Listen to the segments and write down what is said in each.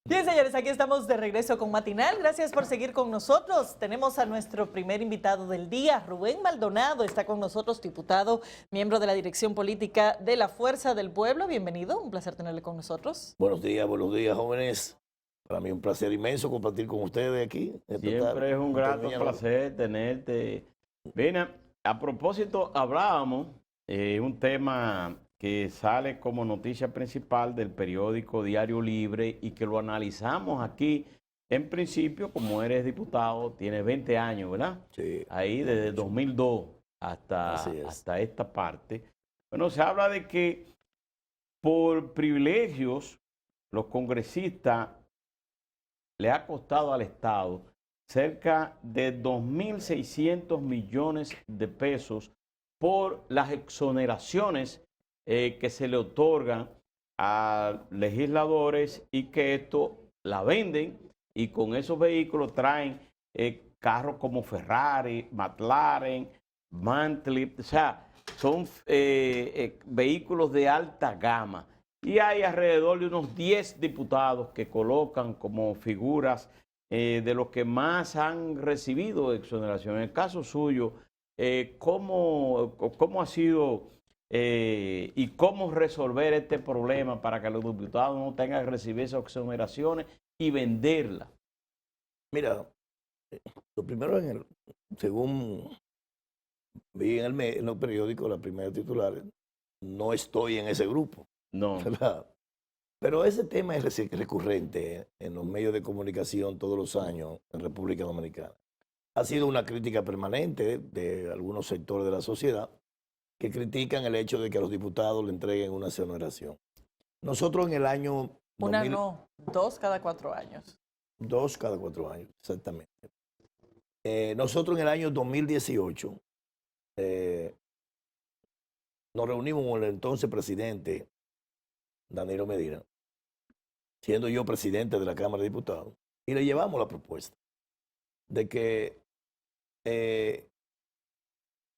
Bien, señores, aquí estamos de regreso con Matinal. Gracias por seguir con nosotros. Tenemos a nuestro primer invitado del día, Rubén Maldonado. Está con nosotros, diputado, miembro de la Dirección Política de la Fuerza del Pueblo. Bienvenido, un placer tenerle con nosotros. Buenos días, jóvenes. Para mí un placer inmenso compartir con ustedes aquí. Siempre es un grato placer tenerte. Bien, a propósito, hablábamos un tema que sale como noticia principal del periódico Diario Libre y que lo analizamos aquí. En principio, como eres diputado, tienes 20 años, ¿verdad? Sí. Ahí desde 2002 hasta esta parte. Bueno, se habla de que por privilegios los congresistas le ha costado al Estado cerca de 2.600 millones de pesos por las exoneraciones que se le otorgan a legisladores y que esto la venden y con esos vehículos traen carros como Ferrari, McLaren, Bentley, o sea, son vehículos de alta gama. Y hay alrededor de unos 10 diputados que colocan como figuras de los que más han recibido exoneración. En el caso suyo, ¿cómo ha sido y cómo resolver este problema para que los diputados no tengan que recibir esas exoneraciones y venderlas? Mira, lo primero, según vi en los periódicos, la primera titular, no estoy en ese grupo. No. ¿Verdad? Pero ese tema es recurrente en los medios de comunicación todos los años en República Dominicana. Ha sido una crítica permanente de algunos sectores de la sociedad que critican el hecho de que a los diputados le entreguen una exoneración. Nosotros en el año... Una no, 2 cada 4 años. 2 cada 4 años, exactamente. Nosotros en el año 2018 nos reunimos con el entonces presidente Danilo Medina, siendo yo presidente de la Cámara de Diputados, y le llevamos la propuesta de que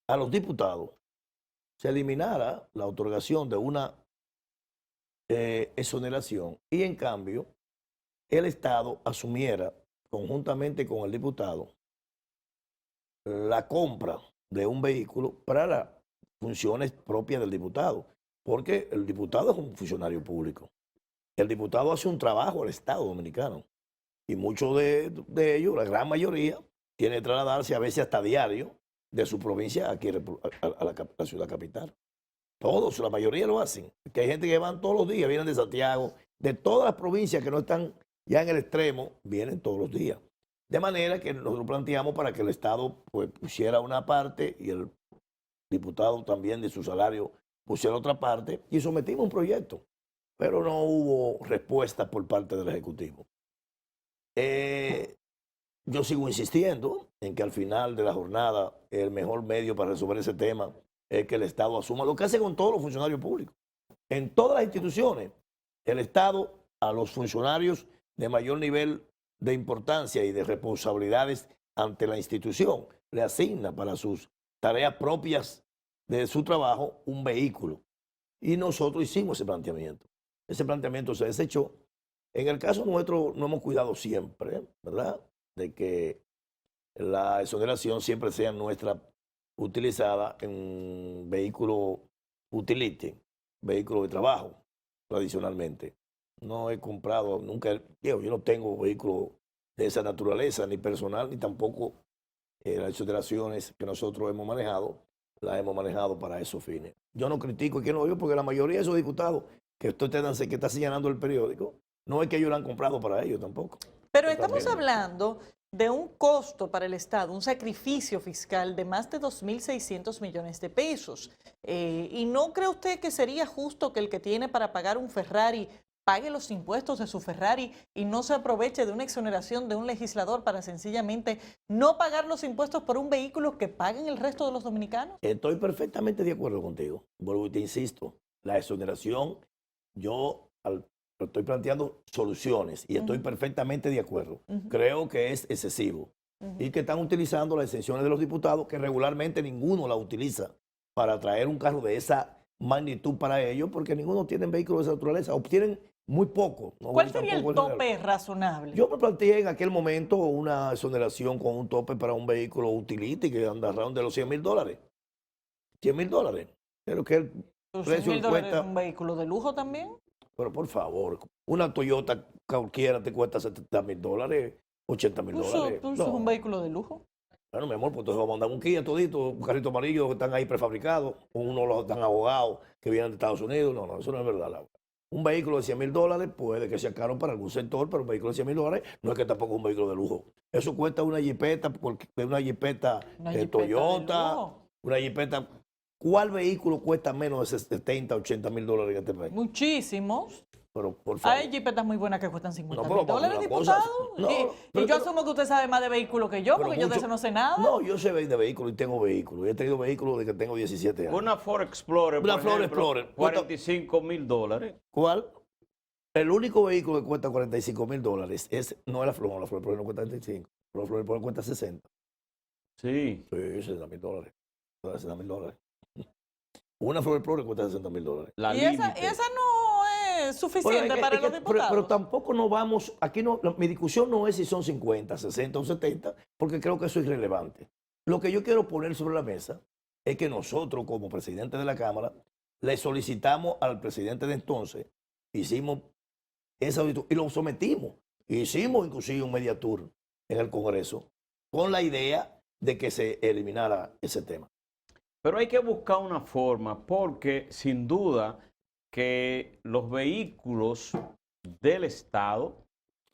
a los diputados se eliminara la otorgación de una exoneración y en cambio el Estado asumiera conjuntamente con el diputado la compra de un vehículo para las funciones propias del diputado, porque el diputado es un funcionario público. El diputado hace un trabajo al Estado dominicano y muchos de ellos, la gran mayoría, tiene que trasladarse a veces hasta diario de su provincia aquí a la ciudad capital. Todos, la mayoría lo hacen. Que hay gente que van todos los días, vienen de Santiago, de todas las provincias que no están ya en el extremo, vienen todos los días. De manera que nosotros planteamos para que el Estado pues, pusiera una parte y el diputado también de su salario pusiera otra parte y sometimos un proyecto, pero no hubo respuesta por parte del Ejecutivo. Yo sigo insistiendo en que al final de la jornada el mejor medio para resolver ese tema es que el Estado asuma lo que hace con todos los funcionarios públicos. En todas las instituciones, el Estado a los funcionarios de mayor nivel de importancia y de responsabilidades ante la institución le asigna para sus tareas propias de su trabajo un vehículo. Y nosotros hicimos ese planteamiento. Ese planteamiento se desechó. En el caso nuestro no hemos cuidado siempre, ¿verdad?, de que la exoneración siempre sea nuestra utilizada en vehículo utility, vehículo de trabajo, tradicionalmente. No he comprado, nunca, yo no tengo vehículo de esa naturaleza, ni personal, ni tampoco las exoneraciones que nosotros hemos manejado, las hemos manejado para esos fines. Yo no critico y que no yo, porque la mayoría de esos diputados que que está señalando el periódico, no es que ellos lo han comprado para ellos tampoco. Pero estamos hablando de un costo para el Estado, un sacrificio fiscal de más de 2.600 millones de pesos. ¿Y no cree usted que sería justo que el que tiene para pagar un Ferrari pague los impuestos de su Ferrari y no se aproveche de una exoneración de un legislador para sencillamente no pagar los impuestos por un vehículo que paguen el resto de los dominicanos? Estoy perfectamente de acuerdo contigo. Vuelvo y te insisto, la exoneración, yo estoy planteando soluciones y estoy perfectamente de acuerdo. Creo que es excesivo y que están utilizando las exenciones de los diputados que regularmente ninguno la utiliza para traer un carro de esa magnitud para ellos porque ninguno tiene vehículos de esa naturaleza. Obtienen muy poco. No ¿Cuál voy sería el tampoco al tope general. razonable? Yo me planteé en aquel momento una exoneración con un tope para un vehículo utility que anda alrededor de los $100,000. $100,000. Pero que el ¿Los precio $100,000 cuesta, es un vehículo de lujo también? pero por favor, una Toyota cualquiera te cuesta $70,000, $80,000. Eso es un vehículo de lujo. Bueno, mi amor, pues entonces vamos a mandar un Kia todito, un carrito amarillo que están ahí prefabricados, uno los están abogados que vienen de Estados Unidos. No, eso no es verdad, Laura. Un vehículo de $100,000 puede que sea caro para algún sector, pero un vehículo de $100,000 no es que tampoco es un vehículo de lujo. Eso cuesta una jipeta, Una jipeta de Toyota, lujo. una jipeta. ¿Cuál vehículo cuesta menos de $70, $80,000 en este país? Muchísimos. Pero, por favor. Hay jipetas muy buenas que cuestan No, $50,000, pero una cosa, diputado. no, y pero yo que no- asumo que usted sabe más de vehículos que yo, Pero porque yo de mucho- eso no sé nada. No, yo sé de vehículos y tengo vehículos. Yo he tenido vehículos desde que tengo 17 años. Una Ford Explorer, Una por Ford ejemplo, Explorer. $45,000. ¿Cuál? El único vehículo que cuesta $45,000 no es la Ford Explorer no cuesta 35. La Ford Explorer cuesta 60. Sí. Sí, $60,000. $60,000. Una Ford Explorer cuesta $60,000. La Y esa no es suficiente para los diputados. Pero tampoco no vamos, aquí no, mi discusión no es si son 50, 60 o 70, porque creo que eso es irrelevante. Lo que yo quiero poner sobre la mesa es que nosotros, como presidente de la Cámara, le solicitamos al presidente de entonces, hicimos esa auditoría y lo sometimos. Hicimos inclusive un media tour en el Congreso con la idea de que se eliminara ese tema. Pero hay que buscar una forma porque sin duda que los vehículos del Estado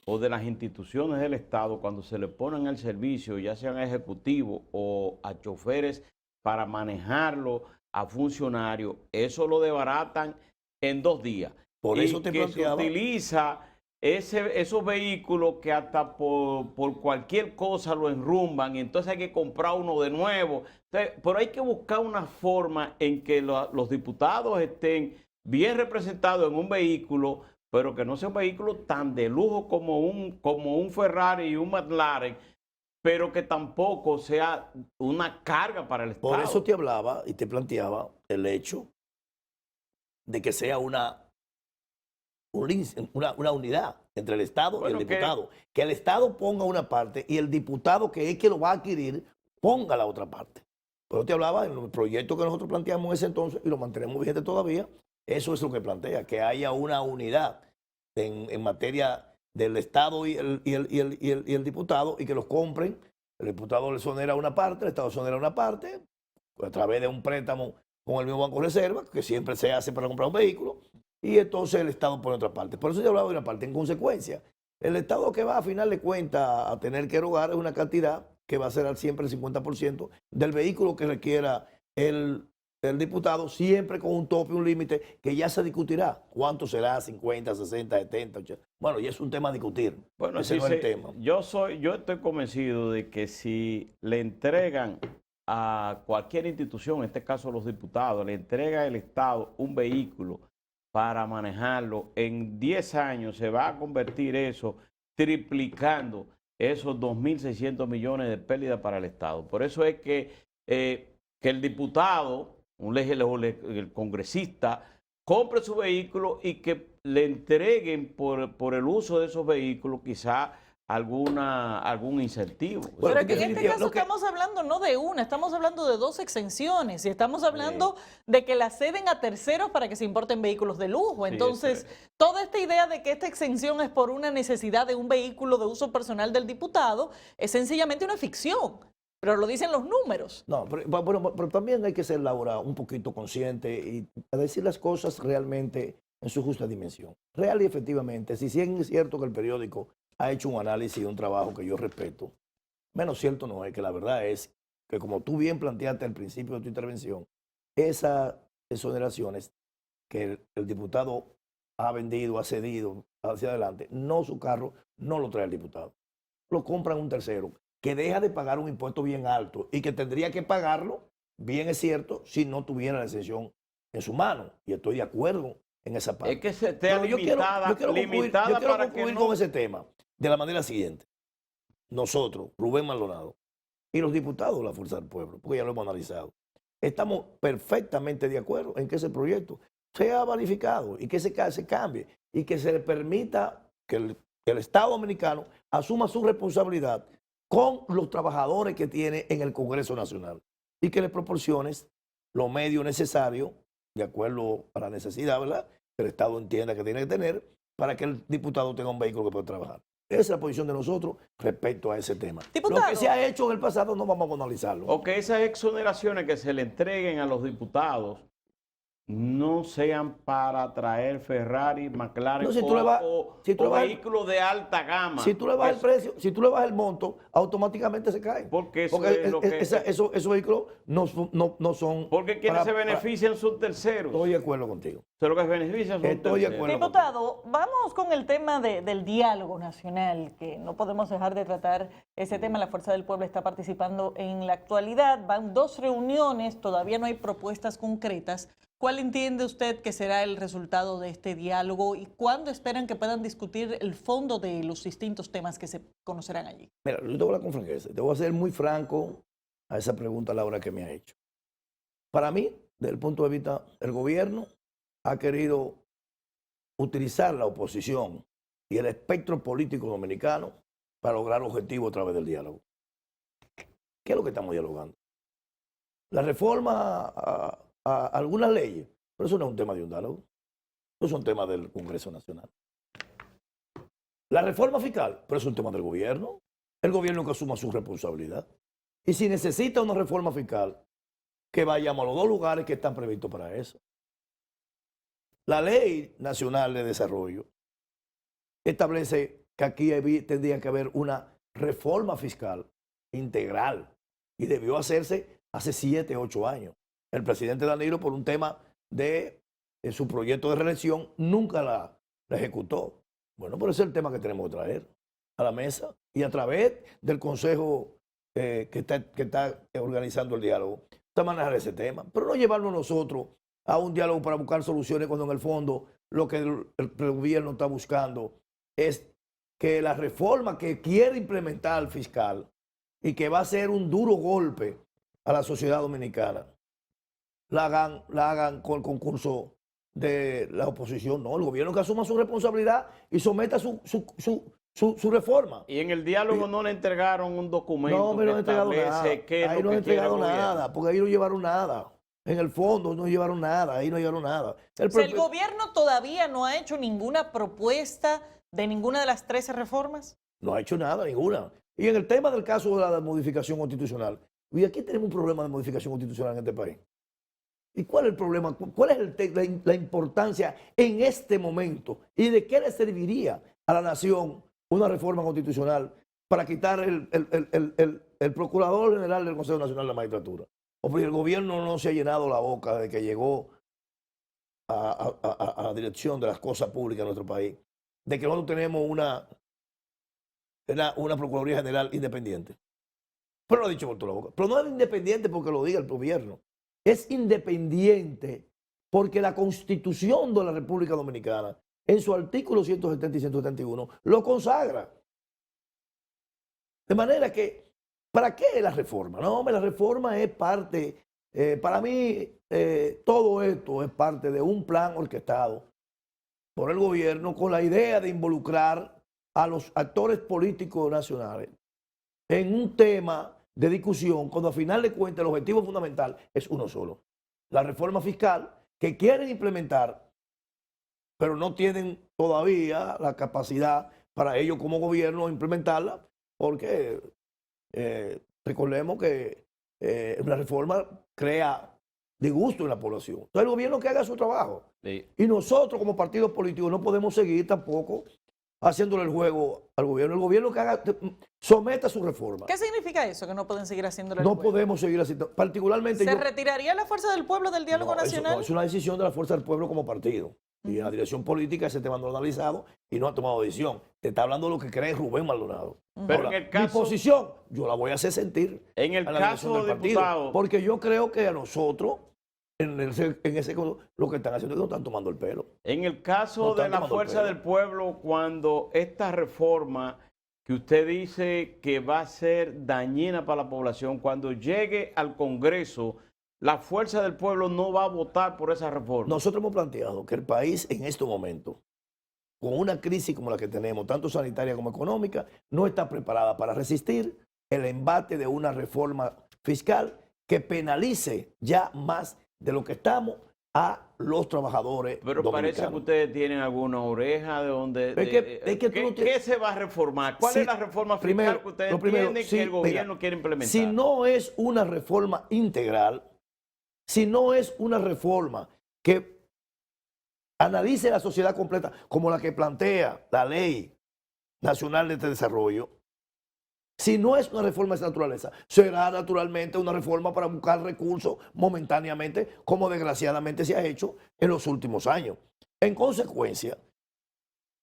o de las instituciones del Estado, cuando se le ponen al servicio, ya sean ejecutivos o a choferes para manejarlo, a funcionarios, eso lo desbaratan en 2 días. Por eso te que se planteaba. utiliza esos vehículos que hasta por cualquier cosa lo enrumban y entonces hay que comprar uno de nuevo. Entonces, pero hay que buscar una forma en que los diputados estén bien representados en un vehículo, pero que no sea un vehículo tan de lujo como un Ferrari y un McLaren, pero que tampoco sea una carga para el Estado. Por eso te hablaba y te planteaba el hecho de que sea una unidad entre el Estado y el diputado. Que el Estado ponga una parte y el diputado, que es que lo va a adquirir, ponga la otra parte. Por eso te hablaba en el proyecto que nosotros planteamos en ese entonces y lo mantenemos vigente todavía. Eso es lo que plantea, que haya una unidad en materia del Estado y el diputado y que los compren. El diputado le sonera una parte, el Estado sonera una parte, a través de un préstamo con el mismo Banco de Reserva, que siempre se hace para comprar un vehículo, y entonces el Estado pone otra parte. Por eso yo hablaba de una parte. En consecuencia, el Estado que va a final de cuentas a tener que erogar es una cantidad que va a ser siempre el 50% del vehículo que requiera el diputado, siempre con un tope, un límite, que ya se discutirá. ¿Cuánto será? 50, 60, 70, 80. Bueno, y es un tema a discutir. Bueno, ese no es el tema. Yo estoy convencido de que si le entregan a cualquier institución, en este caso los diputados, le entrega el Estado un vehículo para manejarlo, en 10 años se va a convertir eso triplicando esos 2.600 millones de pérdida para el Estado. Por eso es que el diputado, el congresista, compre su vehículo y que le entreguen por el uso de esos vehículos quizá algún incentivo. Pero aquí en este caso estamos hablando no de una, estamos hablando de 2 exenciones y estamos hablando de que la ceden a terceros para que se importen vehículos de lujo. Entonces, toda esta idea de que esta exención es por una necesidad de un vehículo de uso personal del diputado es sencillamente una ficción. Pero lo dicen los números. No, pero también hay que ser, Laura, un poquito consciente y decir las cosas realmente en su justa dimensión. Real y efectivamente, si es cierto que el periódico ha hecho un análisis y un trabajo que yo respeto, menos cierto no es que la verdad es que, como tú bien planteaste al principio de tu intervención, esas exoneraciones que el diputado ha vendido, ha cedido hacia adelante, no su carro, no lo trae el diputado. Lo compran un tercero que deja de pagar un impuesto bien alto y que tendría que pagarlo, bien es cierto, si no tuviera la exención en su mano. Y estoy de acuerdo en esa parte. Es que se esté limitada, yo quiero para concluir que no... con ese tema de la manera siguiente. Nosotros, Rubén Maldonado, y los diputados de la Fuerza del Pueblo, porque ya lo hemos analizado, estamos perfectamente de acuerdo en que ese proyecto sea verificado y que se cambie. y que se le permita que el Estado dominicano asuma su responsabilidad con los trabajadores que tiene en el Congreso Nacional y que le proporciones los medios necesarios, de acuerdo a la necesidad, ¿verdad?, que el Estado entienda que tiene que tener para que el diputado tenga un vehículo que pueda trabajar. Esa es la posición de nosotros respecto a ese tema. Diputado. Lo que se ha hecho en el pasado no vamos a analizarlo. O que esas exoneraciones que se le entreguen a los diputados no sean para traer Ferrari, McLaren No, si tú le vas- o si tú le vas- vehículos de alta gama. Si tú le bajas el precio, si tú le bajas el monto, automáticamente se cae. Porque eso es lo que... esos vehículos no son... Porque quienes se benefician son terceros. Estoy de acuerdo contigo. Eso es lo que se benefician son Estoy de terceros. acuerdo. Diputado, vamos con el tema del diálogo nacional, que no podemos dejar de tratar ese tema. La Fuerza del Pueblo está participando en la actualidad. Van 2 reuniones, todavía no hay propuestas concretas. ¿Cuál entiende usted que será el resultado de este diálogo y cuándo esperan que puedan discutir el fondo de los distintos temas que se conocerán allí? Mira, yo te voy a hablar con franqueza. Te voy a ser muy franco a esa pregunta, Laura, que me ha hecho. Para mí, desde el punto de vista, el gobierno ha querido utilizar la oposición y el espectro político dominicano para lograr objetivos a través del diálogo. ¿Qué es lo que estamos dialogando? La reforma a algunas leyes, pero eso no es un tema de un diálogo, eso es un tema del Congreso Nacional. La reforma fiscal, pero es un tema del gobierno, el gobierno que asuma su responsabilidad. Y si necesita una reforma fiscal, que vayamos a los 2 lugares que están previstos para eso. La Ley Nacional de Desarrollo establece que aquí tendría que haber una reforma fiscal integral y debió hacerse hace 7, 8 años. El presidente Danilo, por un tema de su proyecto de reelección, nunca la ejecutó. Bueno, pero ese es el tema que tenemos que traer a la mesa y a través del Consejo que está organizando el diálogo, manejar ese tema, pero no llevarnos nosotros a un diálogo para buscar soluciones cuando en el fondo lo que el gobierno está buscando es que la reforma que quiere implementar el fiscal y que va a ser un duro golpe a la sociedad dominicana, la hagan con el concurso de la oposición. No, el gobierno que asuma su responsabilidad y someta su reforma. Y en el diálogo no le entregaron un documento que establece qué es ahí lo no que han quiere el entregado gobierno. nada, porque ahí no llevaron nada. En el fondo no llevaron nada, ahí no llevaron nada. El gobierno todavía no ha hecho ninguna propuesta de ninguna de las 13 reformas. No ha hecho nada, ninguna. Y en el tema del caso de la modificación constitucional, y aquí tenemos un problema de modificación constitucional en este país. ¿Y cuál es el problema? ¿Cuál es la importancia en este momento? ¿Y de qué le serviría a la nación una reforma constitucional para quitar el Procurador General del Consejo Nacional de la Magistratura? O porque el gobierno no se ha llenado la boca de que llegó a la dirección de las cosas públicas de nuestro país, de que nosotros tenemos una Procuraduría General independiente. Pero lo ha dicho por toda la boca. Pero no es independiente porque lo diga el gobierno. Es independiente porque la Constitución de la República Dominicana, en su artículo 170 y 171, lo consagra. De manera que, ¿para qué la reforma? No, la reforma es parte, para mí, todo esto es parte de un plan orquestado por el gobierno con la idea de involucrar a los actores políticos nacionales en un tema de discusión, cuando al final de cuentas el objetivo fundamental es uno solo. La reforma fiscal que quieren implementar, pero no tienen todavía la capacidad para ellos como gobierno implementarla, porque recordemos que la reforma crea disgusto en la población. Entonces el gobierno que haga su trabajo. Sí. Y nosotros como partidos políticos no podemos seguir tampoco haciéndole el juego al gobierno. El gobierno que haga, someta su reforma. ¿Qué significa eso, que no pueden seguir haciéndole el juego? No podemos seguir haciendo, particularmente ¿Se retiraría la Fuerza del Pueblo del diálogo nacional? Eso, no, es una decisión de la Fuerza del Pueblo como partido. Y en la dirección política ese tema no lo ha analizado y no ha tomado decisión. Te está hablando de lo que cree Rubén Maldonado. Pero ahora, en el caso, mi posición, yo la voy a hacer sentir. En el caso, diputado. Porque yo creo que a nosotros, en ese lo que están haciendo es que nos están tomando el pelo. En el caso de la Fuerza del Pueblo, cuando esta reforma que usted dice que va a ser dañina para la población, cuando llegue al Congreso, la Fuerza del Pueblo no va a votar por esa reforma. Nosotros hemos planteado que el país en estos momentos con una crisis como la que tenemos, tanto sanitaria como económica, no está preparada para resistir el embate de una reforma fiscal que penalice ya más de lo que estamos a los trabajadores Pero dominicanos. parece que ustedes tienen alguna oreja de donde... Es que tú no ¿Qué se va a reformar? ¿Cuál es la reforma fiscal que ustedes entienden que el gobierno quiere implementar? Si no es una reforma integral, si no es una reforma que analice la sociedad completa, como la que plantea la Ley Nacional de Desarrollo, si no es una reforma de esa naturaleza, será naturalmente una reforma para buscar recursos momentáneamente, como desgraciadamente se ha hecho en los últimos años. En consecuencia,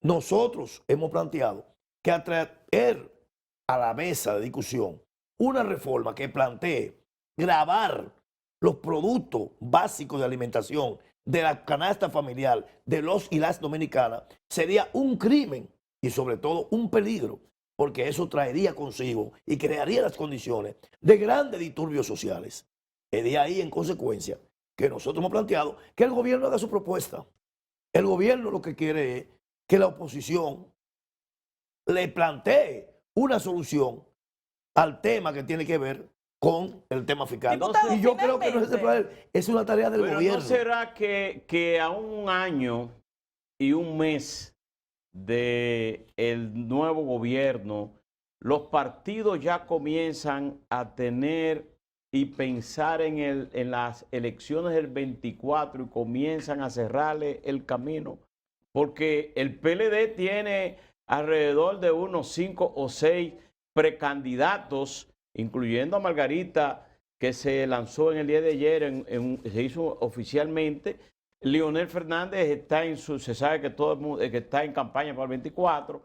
nosotros hemos planteado que atraer a la mesa de discusión una reforma que plantee gravar los productos básicos de alimentación de la canasta familiar de los y las dominicanas sería un crimen y sobre todo un peligro, porque eso traería consigo y crearía las condiciones de grandes disturbios sociales. Es de ahí, en consecuencia, que nosotros hemos planteado que el gobierno haga su propuesta. El gobierno lo que quiere es que la oposición le plantee una solución al tema que tiene que ver con el tema fiscal. Diputado, y yo creo que no es ese problema, es una tarea del gobierno. ¿No será que a un año y un mes del nuevo gobierno, los partidos ya comienzan a tener y pensar en las elecciones del 24 y comienzan a cerrarle el camino? Porque el PLD tiene alrededor de unos 5 o 6 precandidatos, incluyendo a Margarita, que se lanzó en el día de ayer, se hizo oficialmente. Leonel Fernández está se sabe que todo el mundo que está en campaña para el 24.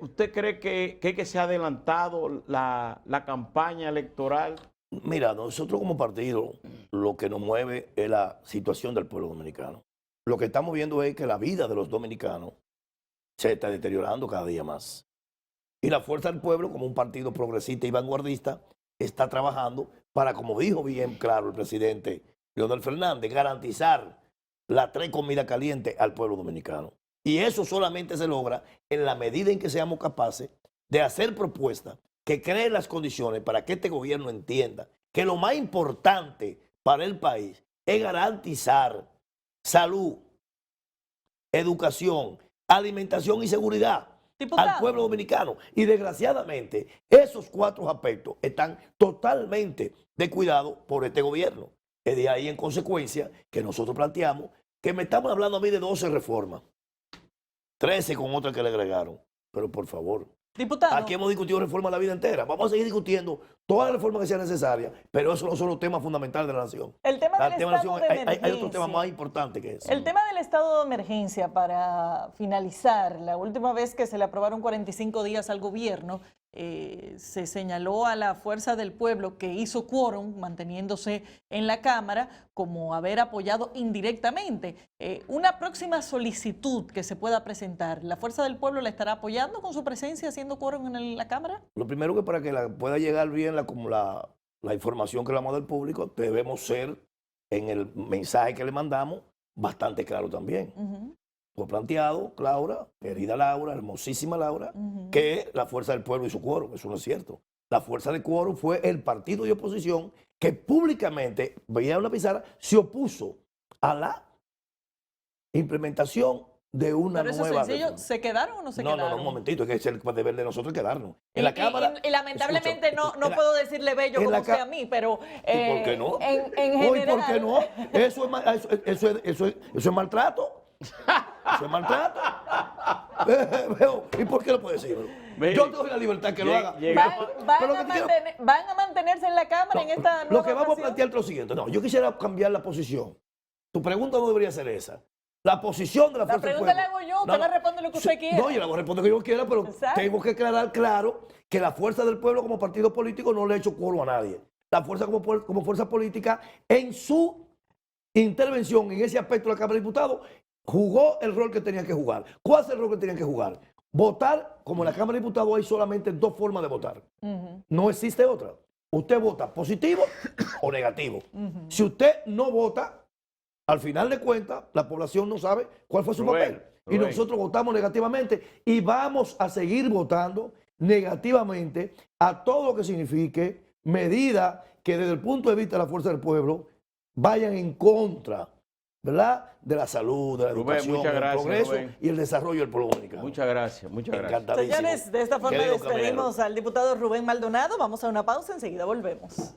¿Usted cree que se ha adelantado la campaña electoral? Mira, nosotros como partido lo que nos mueve es la situación del pueblo dominicano. Lo que estamos viendo es que la vida de los dominicanos se está deteriorando cada día más. Y la Fuerza del Pueblo, como un partido progresista y vanguardista, está trabajando para, como dijo bien claro el presidente Leonel Fernández, garantizar la 3 comidas calientes al pueblo dominicano. Y eso solamente se logra en la medida en que seamos capaces de hacer propuestas que creen las condiciones para que este gobierno entienda que lo más importante para el país es garantizar salud, educación, alimentación y seguridad al pueblo dominicano. Y desgraciadamente, esos 4 aspectos están totalmente descuidados por este gobierno. Es de ahí, en consecuencia, que nosotros planteamos que me estamos hablando a mí de 12 reformas, 13 con otras que le agregaron. Pero por favor, diputado, aquí hemos discutido reformas la vida entera. Vamos a seguir discutiendo todas las reformas que sean necesarias, pero esos no son los temas fundamentales de la nación. El tema del estado de emergencia. Hay otro tema más importante que eso. El tema del estado de emergencia, para finalizar, la última vez que se le aprobaron 45 días al gobierno, se señaló a la Fuerza del Pueblo que hizo quórum, manteniéndose en la Cámara, como haber apoyado indirectamente. Una próxima solicitud que se pueda presentar, ¿la Fuerza del Pueblo la estará apoyando con su presencia haciendo quórum en la Cámara? Lo primero, que para que pueda llegar bien la información que le damos del público, debemos ser, en el mensaje que le mandamos, bastante claro también. Fue planteado, Laura, querida Laura, hermosísima Laura, que la Fuerza del Pueblo hizo quórum. Eso no es cierto. La Fuerza del Quórum fue el partido de oposición que públicamente, veía una pizarra, se opuso a la implementación de una Pero eso nueva sencillo, reforma. ¿se quedaron o no se quedaron? No, un momentito, es que es el deber de nosotros quedarnos. En la Cámara... Y lamentablemente no puedo decirle bello como usted a mí, pero... ¿Y por qué no? En general... ¿Por qué no? Eso es maltrato. Eso es maltrato. ¿Y por qué lo puede decir? Yo te doy la libertad que lo haga. ¿Van a mantenerse en la Cámara en esta nueva Lo que vamos a ocasión? plantear es lo siguiente. No, yo quisiera cambiar la posición. Tu pregunta no debería ser esa. La posición de la Fuerza del Pueblo. La pregunta la hago yo, usted me responde lo que usted quiera. No, yo le voy a responder lo que yo quiera, pero Exacto. tengo que aclarar claro que la Fuerza del Pueblo como partido político no le ha hecho quórum a nadie. La Fuerza como fuerza política, en su intervención en ese aspecto de la Cámara de Diputados, jugó el rol que tenía que jugar. ¿Cuál es el rol que tenía que jugar? Votar, como en la Cámara de Diputados hay solamente 2 formas de votar. No existe otra. Usted vota positivo o negativo. Si usted no vota, al final de cuentas, la población no sabe cuál fue su papel. Y Rubén. nosotros votamos negativamente y vamos a seguir votando negativamente a todo lo que signifique medidas que desde el punto de vista de la fuerza del pueblo vayan en contra, ¿verdad?, de la salud, de la Rubén, educación, muchas del gracias, progreso Rubén. y el desarrollo del pueblo dominicano. Muchas gracias, muchas gracias. Encantadísimo. Señores, de esta forma Querido despedimos Camilo. al diputado Rubén Maldonado. Vamos a una pausa, enseguida volvemos.